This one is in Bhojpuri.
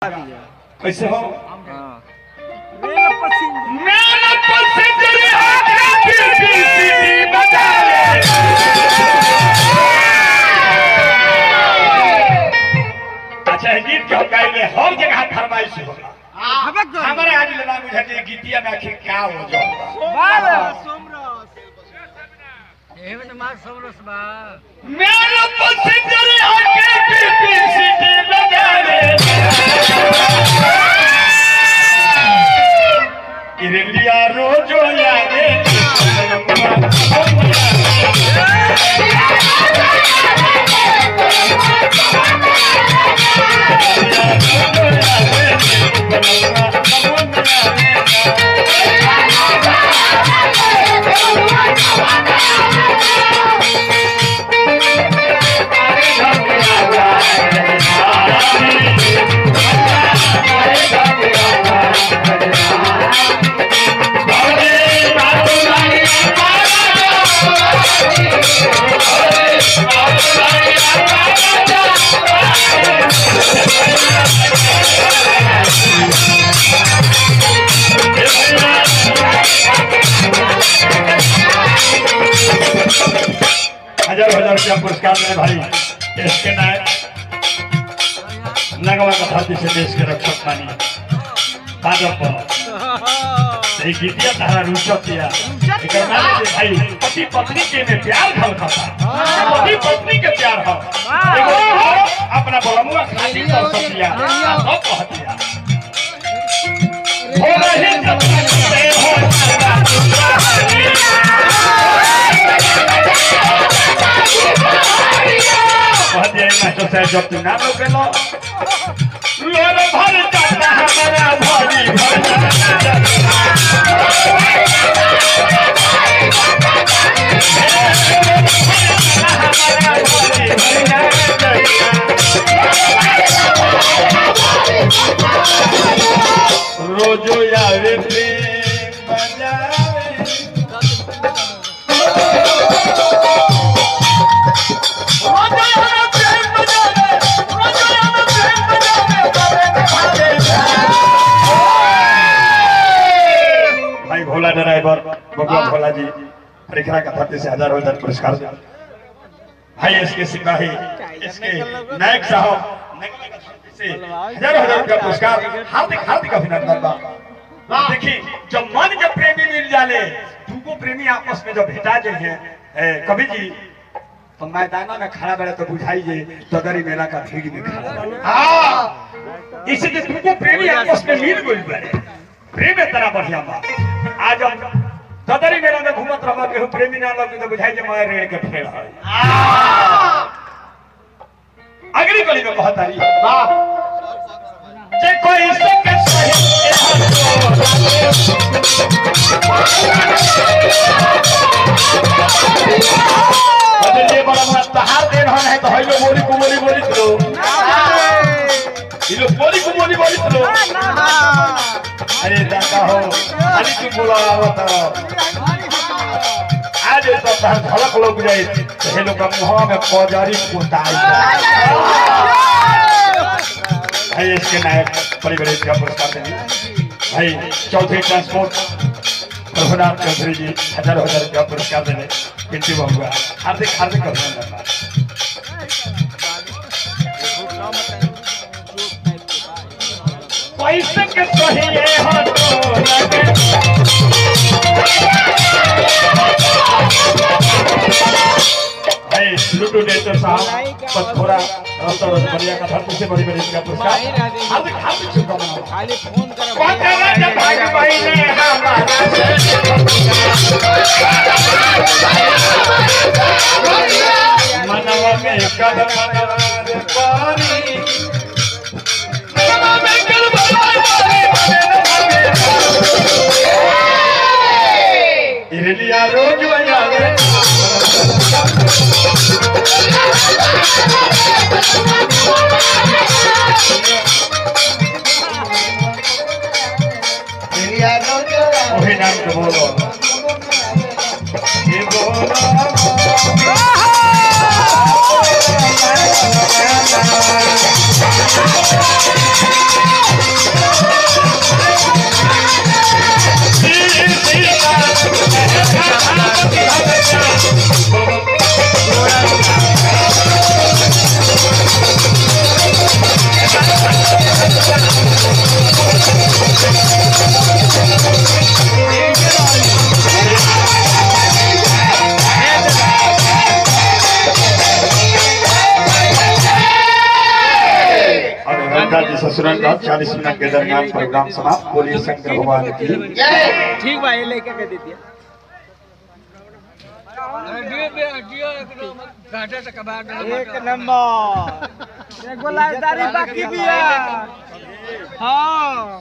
कैसे हो? अच्छा गीत क्यों गाएंगे? हर जगह फरमाइश होगा। हमारे आज लगा मुझे गीतिया में आखिर क्या हो जाएगा? सोमरस बा मेरा पसंदीदा आके पीपी सिटी बजावे इरलिया रोजो यारे हजार रुपया पुरस्कार मेरे भाई इसके नायक नगवा का धरती से देश के रक्षक मानी भाजपा गीतिया तारा रुचतिया भाई पति पत्नी के में प्यार खल खाता पति पत्नी के प्यार हो अपना बलमुआ खाती कर सकिया सब कहतिया हो रही मास्टर साहब जब तू ना रोके लो लोर भर जाता हमारा भारी रोजो यावे प्रेम बजावे भोला ड्राइवर बबुआ भोला जी परिक्रमा का धरती से हजार पुरस्कार भाई इसके सिपाही इसके नायक साहब से हजार रुपया पुरस्कार हार्दिक हार्दिक अभिनंदन। देखिए जब मन के प्रेमी मिल जाले दूगो प्रेमी आपस में जब भेटा जाए कवि जी तो मैदाना में खड़ा बड़े तो बुझाई जे ददरी मेला का भीड़ में खड़ा इसलिए दूगो प्रेमी आपस में मिल गई बड़े प्रेम इतना बढ़िया बात आज हम ददरी मेला में घूमत रह के प्रेमी ना लगे तो बुझाई जे मारे रेड़ के फेर है अगली कली में कहता रही वाह जे कोई सके सही ये बड़ा बड़ा तहार दे रहा है तो हेलो बोली को बोली तो ये लोग बोली को बोली तो अरे दादा हो अरे तू बोला आवता आज तो झलक लोग जाए तो हे लोग मुंह में पौजारी कुटाई भाई इसके नायक परिवार का पुरस्कार देंगे भाई चौधरी ट्रांसपोर्ट प्रभुनाथ चौधरी जी हजार रुपया पुरस्कार देने पिंटू बहुआ हार्दिक हार्दिक अभिनंदन। पैसे के चाहिए हो लुटू डेटर साहब पथोरा बढ़िया का धरती से बड़ी बड़ी का पुरस्कार हार्दिक हार्दिक शुभकामनाएं। खाली फोन करो भाई भाई ने मनवा में कदम पानी इरलिया रोज यावे वही नाम को बोलो ये बोलो ससुराल का 40 मिनट के दरमियान प्रोग्राम समाप्त। बोलिए शंकर भगवान की जय। ठीक भाई लेके के दे दिया एक नंबर एगो लाजदारी बाकी भी है। हाँ